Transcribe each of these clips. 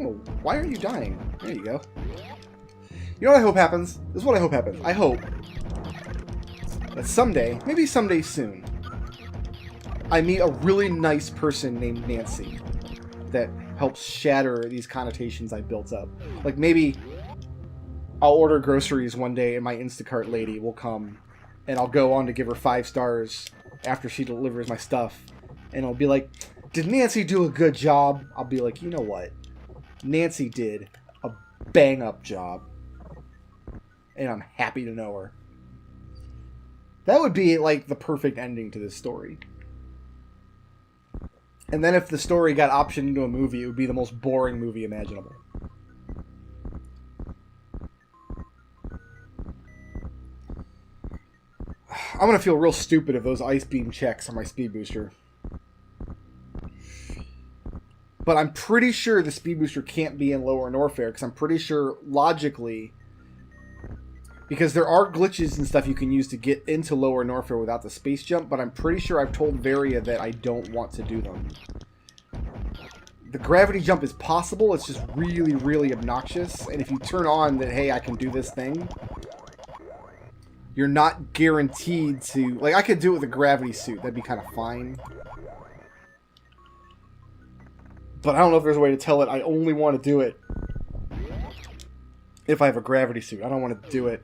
know. Why aren't you dying? There you go. You know what I hope happens? This is what I hope happens. I hope that someday, maybe someday soon, I meet a really nice person named Nancy that helps shatter these connotations I built up. Like maybe I'll order groceries one day and my Instacart lady will come and I'll go on to give her 5 stars after she delivers my stuff. And I'll be like, did Nancy do a good job? I'll be like, you know what? Nancy did a bang-up job. And I'm happy to know her. That would be like the perfect ending to this story. And then if the story got optioned into a movie, it would be the most boring movie imaginable. I'm going to feel real stupid if those ice beam checks on my speed booster. But I'm pretty sure the speed booster can't be in Lower Norfair, because I'm pretty sure logically, because there are glitches and stuff you can use to get into Lower Norfair without the space jump, but I'm pretty sure I've told Varia that I don't want to do them. The gravity jump is possible, it's just really, really obnoxious, and if you turn on that, hey, I can do this thing, you're not guaranteed to... Like, I could do it with a gravity suit, that'd be kind of fine. But I don't know if there's a way to tell it I only want to do it if I have a gravity suit. I don't want to do it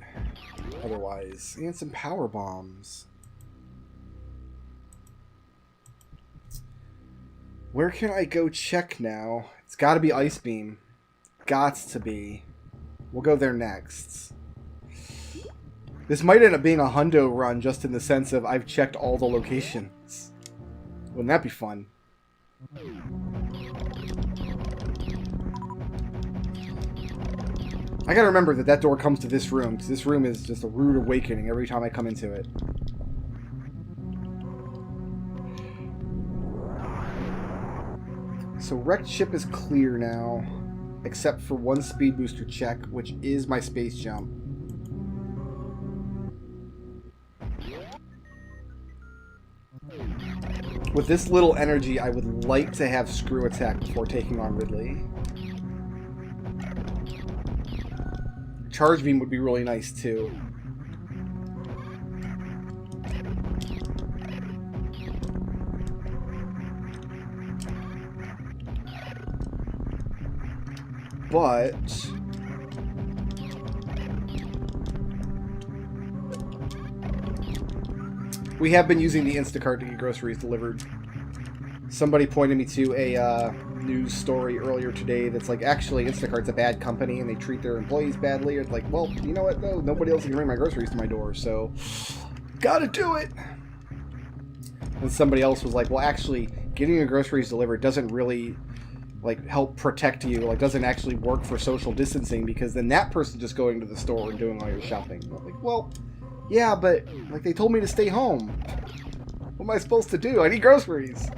otherwise. And some power bombs. Where can I go check now? It's got to be Ice Beam. Gots to be. We'll go there next. This might end up being a hundo run just in the sense of I've checked all the locations. Wouldn't that be fun? I gotta remember that that door comes to this room, because this room is just a rude awakening every time I come into it. So wrecked ship is clear now, except for one speed booster check, which is my space jump. With this little energy, I would like to have screw attack before taking on Ridley. Charge beam would be really nice too. But we have been using the Instacart to get groceries delivered. Somebody pointed me to a news story earlier today that's like, actually, Instacart's a bad company and they treat their employees badly. It's like, well, you know what, though? Nobody else can bring my groceries to my door, so gotta do it. And somebody else was like, well, actually, getting your groceries delivered doesn't really, like, help protect you. Like, doesn't actually work for social distancing, because then that person's just going to the store and doing all your shopping. I'm like, well, yeah, but, like, they told me to stay home. What am I supposed to do? I need groceries.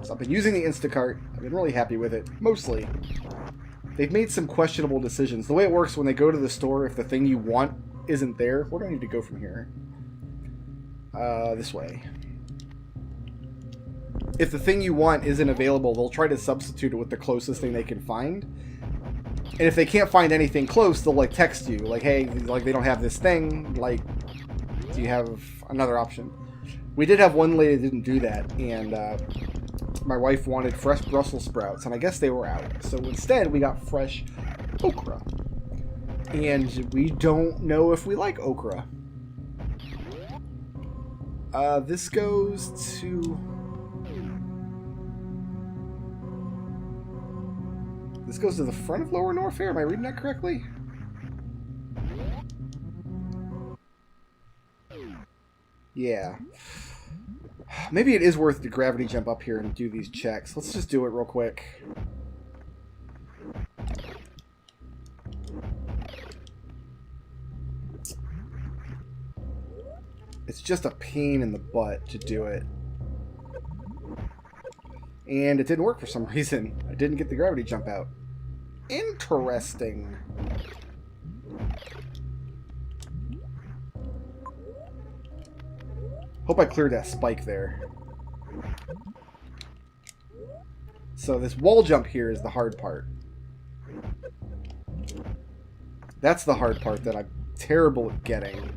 So I've been using the Instacart. I've been really happy with it, mostly. They've made some questionable decisions. The way it works when they go to the store, if the thing you want isn't there, where do I need to go from here? This way. If the thing you want isn't available, they'll try to substitute it with the closest thing they can find. And if they can't find anything close, they'll, like, text you. Like, hey, like, they don't have this thing. Like, do you have another option? We did have one lady that didn't do that, and my wife wanted fresh Brussels sprouts, and I guess they were out. So instead, we got fresh okra. And we don't know if we like okra. This goes to... This goes to the front of Lower Norfair. Am I reading that correctly? Yeah. Maybe it is worth to gravity jump up here and do these checks. Let's just do it real quick. It's just a pain in the butt to do it. And it didn't work for some reason. I didn't get the gravity jump out. Interesting. Hope I cleared that spike there. So this wall jump here is the hard part. That's the hard part that I'm terrible at getting.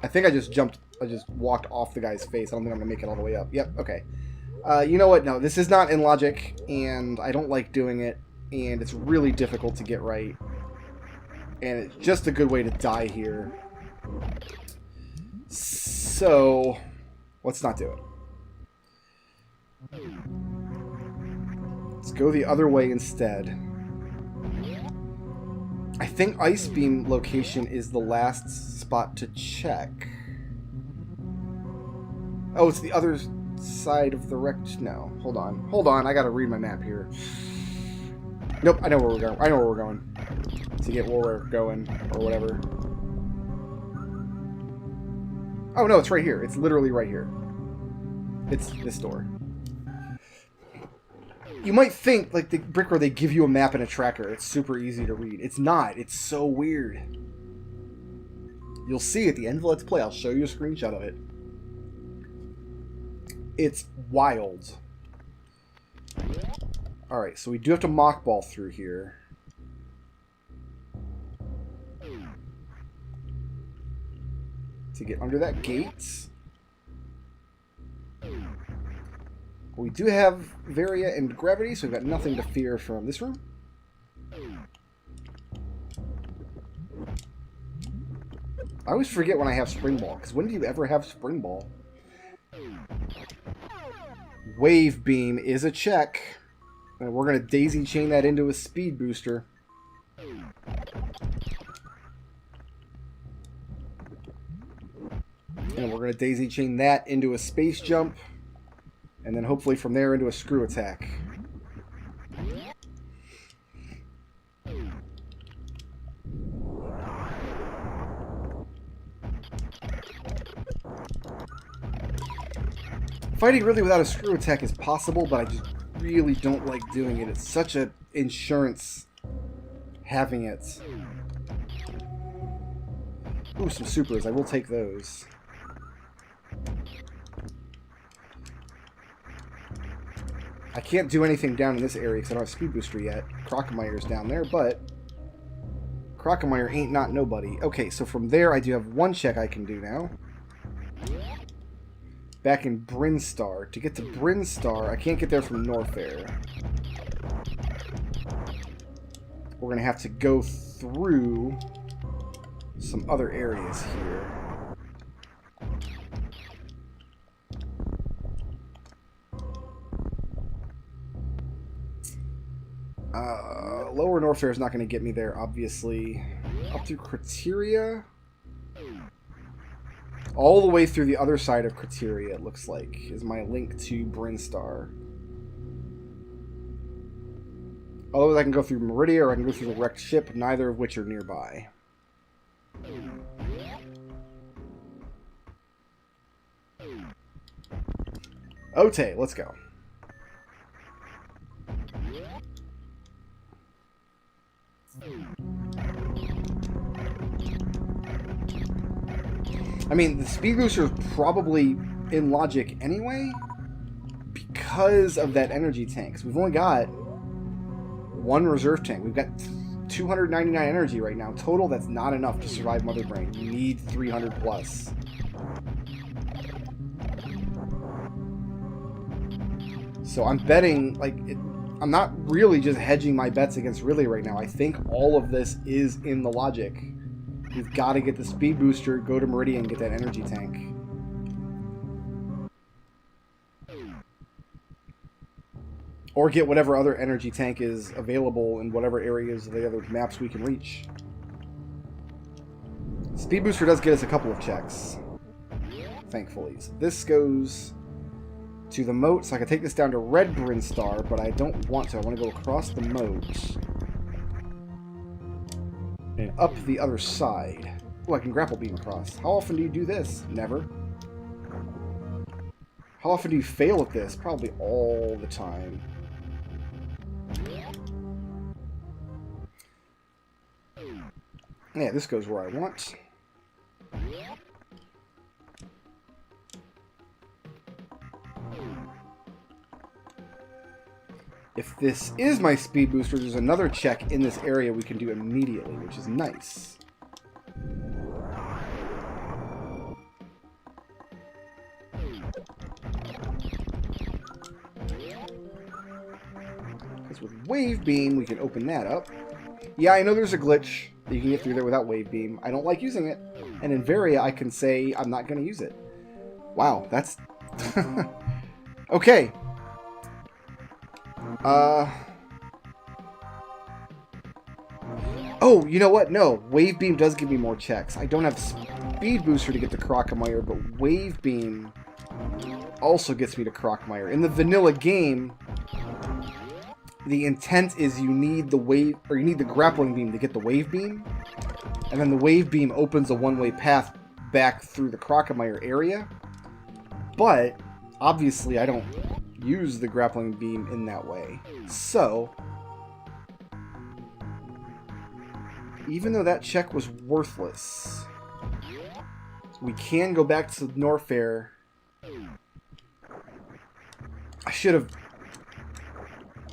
I think I just walked off the guy's face. I don't think I'm going to make it all the way up. Yep, okay. You know what? No, this is not in logic, and I don't like doing it, and it's really difficult to get right. And it's just a good way to die here. So, let's not do it. Let's go the other way instead. I think Ice Beam location is the last spot to check. Oh, it's the other side of the wrecked... No, hold on. Hold on, I gotta read my map here. Nope, I know where we're going. I know where we're going. To get where we're going, or whatever. Oh, no, it's right here. It's literally right here. It's this door. You might think, like, the Brickroad, they give you a map and a tracker. It's super easy to read. It's not. It's so weird. You'll see at the end of Let's Play. I'll show you a screenshot of it. It's wild. Alright, so we do have to mock ball through here. To get under that gate. We do have Varia and Gravity, so we've got nothing to fear from this room. I always forget when I have Spring Ball, because when do you ever have Spring Ball? Wave Beam is a check. And we're going to daisy chain that into a speed booster. And we're going to daisy chain that into a space jump. And then hopefully from there into a screw attack. Fighting Ridley without a screw attack is possible, but I just really don't like doing it. It's such an insurance having it. Ooh, some supers. I will take those. I can't do anything down in this area because I don't have Speed Booster yet. Crocomire's down there, but Crocomire ain't not nobody. Okay, so from there I do have one check I can do now. Back in Brinstar. To get to Brinstar, I can't get there from Norfair. We're going to have to go through some other areas here. Lower Norfair is not going to get me there, obviously. Up through Criteria. All the way through the other side of Criteria, it looks like, is my link to Brinstar. Otherwise, I can go through Meridia or I can go through the wrecked ship, neither of which are nearby. Okay, let's go. I mean, the speed booster is probably in logic anyway because of that energy tank. So we've only got one reserve tank. We've got 299 energy right now. Total, that's not enough to survive Mother Brain. You need 300 plus. So I'm betting, like, I'm not really just hedging my bets against Ridley right now. I think all of this is in the logic. We've got to get the speed booster, go to Meridian, and get that energy tank. Or get whatever other energy tank is available in whatever areas of the other maps we can reach. Speed booster does get us a couple of checks. Thankfully. So this goes to the moat, so I can take this down to Red Brinstar, but I don't want to. I want to go across the moat. And up the other side. Oh, I can grapple beam across. How often do you do this? Never. How often do you fail at this? Probably all the time. Yeah, this goes where I want. If this is my speed booster, there's another check in this area we can do immediately, which is nice. Because with Wave Beam, we can open that up. Yeah, I know there's a glitch that you can get through there without Wave Beam. I don't like using it. And in Varia, I can say I'm not going to use it. Wow, that's... Okay. Oh, you know what? No, Wave Beam does give me more checks. I don't have Speed Booster to get to Crocomire, but Wave Beam also gets me to Crocomire. In the vanilla game, the intent is you need the grappling beam to get the Wave Beam, and then the Wave Beam opens a one-way path back through the Crocomire area. But obviously, I don't use the grappling beam in that way. So, even though that check was worthless, we can go back to Norfair. I should have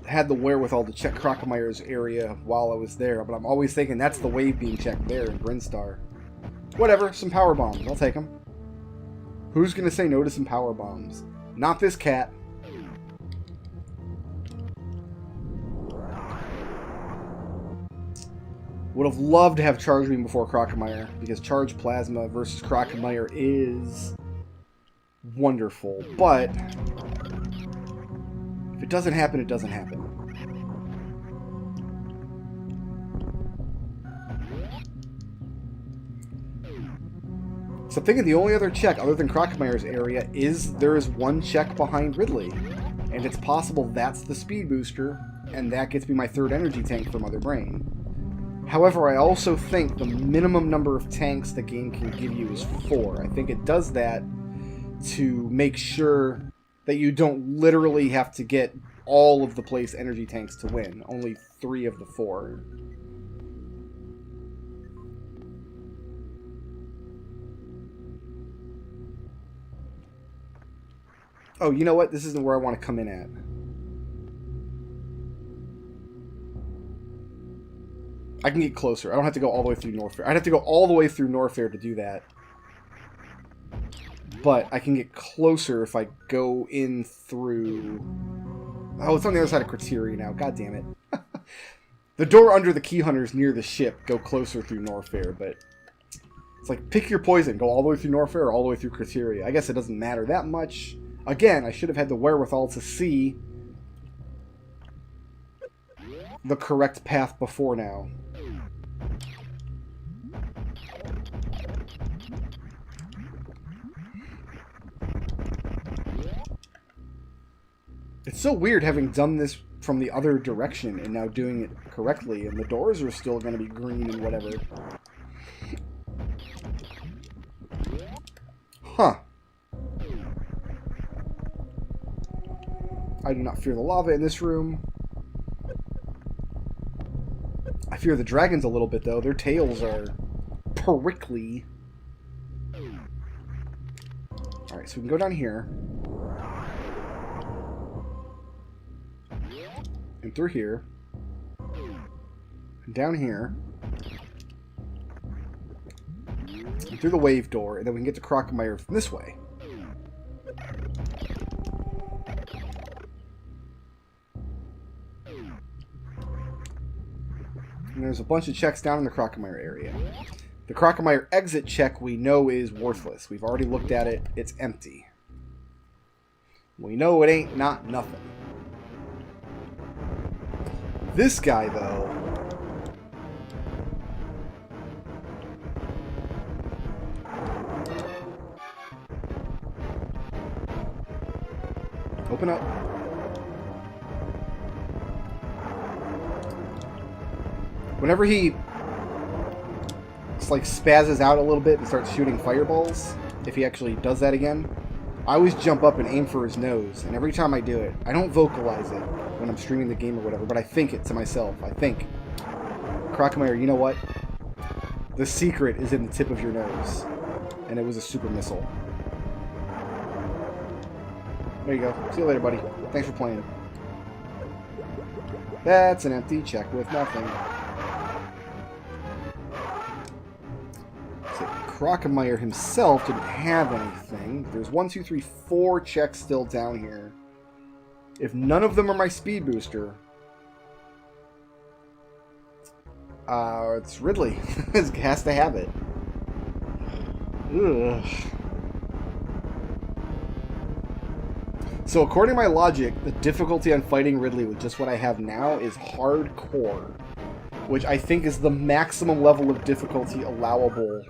had the wherewithal to check Crocomire's area while I was there, but I'm always thinking that's the Wave Beam check there in Brinstar. Whatever, some power bombs. I'll take them. Who's going to say no to some power bombs? Not this cat. Would have loved to have Charge Beam before Crocomire, because Charge Plasma versus Crocomire is wonderful, but if it doesn't happen, it doesn't happen. So I'm thinking the only other check other than Crocomire's area is there is one check behind Ridley, and it's possible that's the speed booster, and that gets me my third energy tank for Mother Brain. However, I also think the minimum number of tanks the game can give you is 4. I think it does that to make sure that you don't literally have to get all of the place energy tanks to win. Only 3 of the 4. Oh, you know what? This isn't where I want to come in at. I can get closer. I don't have to go all the way through Norfair. I'd have to go all the way through Norfair to do that. But I can get closer if I go in through... Oh, it's on the other side of Criteria now. God damn it. The door under the Key Hunters near the ship go closer through Norfair, but... It's like, pick your poison. Go all the way through Norfair or all the way through Criteria. I guess it doesn't matter that much. Again, I should have had the wherewithal to see the correct path before now. It's so weird having done this from the other direction and now doing it correctly, and the doors are still going to be green and whatever. Huh. I do not fear the lava in this room. I fear the dragons a little bit, though. Their tails are prickly. Alright, so we can go down here. And through here. And down here. And through the wave door. And then we can get to Crocomire from this way. And there's a bunch of checks down in the Crocomire area. The Crocomire exit check we know is worthless. We've already looked at it. It's empty. We know it ain't not nothing. This guy, though... Open up. Whenever he like spazzes out a little bit and starts shooting fireballs, if he actually does that again, I always jump up and aim for his nose. And every time I do it, I don't vocalize it when I'm streaming the game or whatever, but I think it to myself. I think, Crocomire, you know what? The secret is in the tip of your nose. And it was a super missile. There you go. See you later, buddy. Thanks for playing. That's an empty check with nothing. So Crocomire himself didn't have anything. There's 1, 2, 3, 4 checks still down here. If none of them are my speed booster, it's Ridley. It has to have it. Ugh. So according to my logic, the difficulty on fighting Ridley with just what I have now is hardcore, which I think is the maximum level of difficulty allowable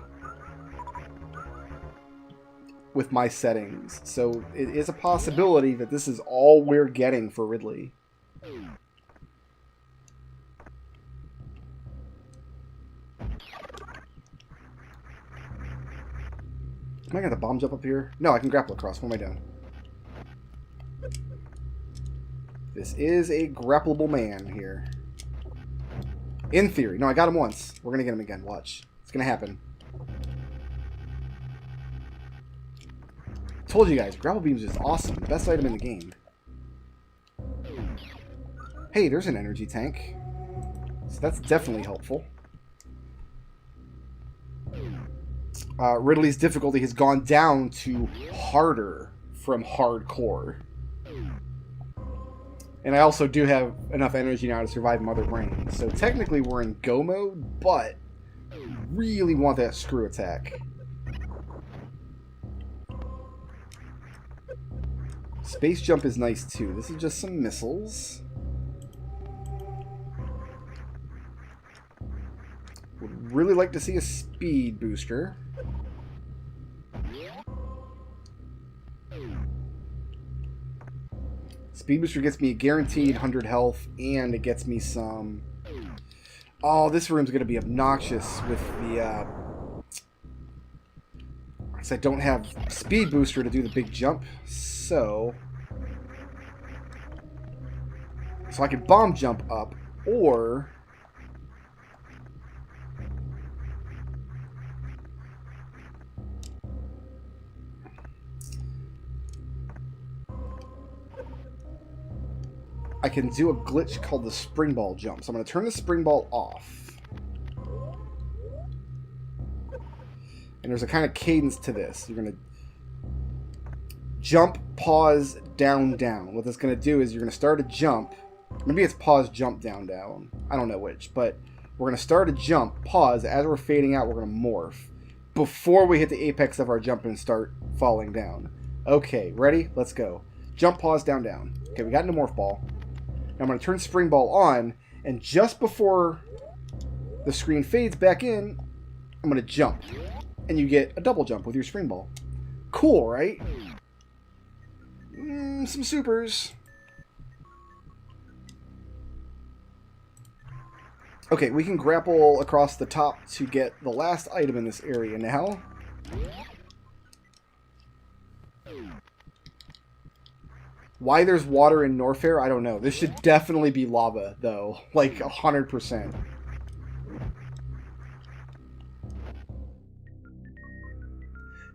with my settings. So it is a possibility that this is all we're getting for Ridley. Am I going to bomb jump up here? No, I can grapple across. What am I doing? This is a grappleable man here. In theory. No, I got him once. We're going to get him again. Watch. It's going to happen. Told you guys, grapple beams is awesome. Best item in the game. Hey, there's an energy tank. So that's definitely helpful. Ridley's difficulty has gone down to harder from hardcore. And I also do have enough energy now to survive Mother Brain. So technically we're in go mode, but really want that screw attack. Space jump is nice too. This is just some missiles. Would really like to see a speed booster. Speed booster gets me a guaranteed 100 health, and it gets me some... Oh, this room's going to be obnoxious with the... Because I don't have speed booster to do the big jump, so I can bomb jump up, or... I can do a glitch called the spring ball jump. So I'm going to turn the spring ball off. And there's a kind of cadence to this. You're going to jump, pause, down, down. What that's going to do is you're going to start a jump. Maybe it's pause, jump, down, down. I don't know which. But we're going to start a jump, pause. As we're fading out, we're going to morph before we hit the apex of our jump and start falling down. Okay, ready? Let's go. Jump, pause, down, down. Okay, we got into morph ball. Now I'm going to turn spring ball on, and just before the screen fades back in, I'm going to jump. And you get a double jump with your spring ball. Cool, right? Some supers. Okay, we can grapple across the top to get the last item in this area now. Why there's water in Norfair, I don't know. This should definitely be lava, though. Like, 100%.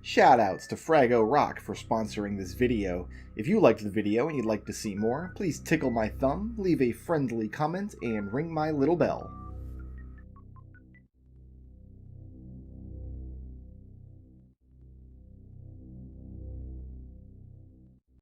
Shoutouts to Frago Rock for sponsoring this video. If you liked the video and you'd like to see more, please tickle my thumb, leave a friendly comment, and ring my little bell.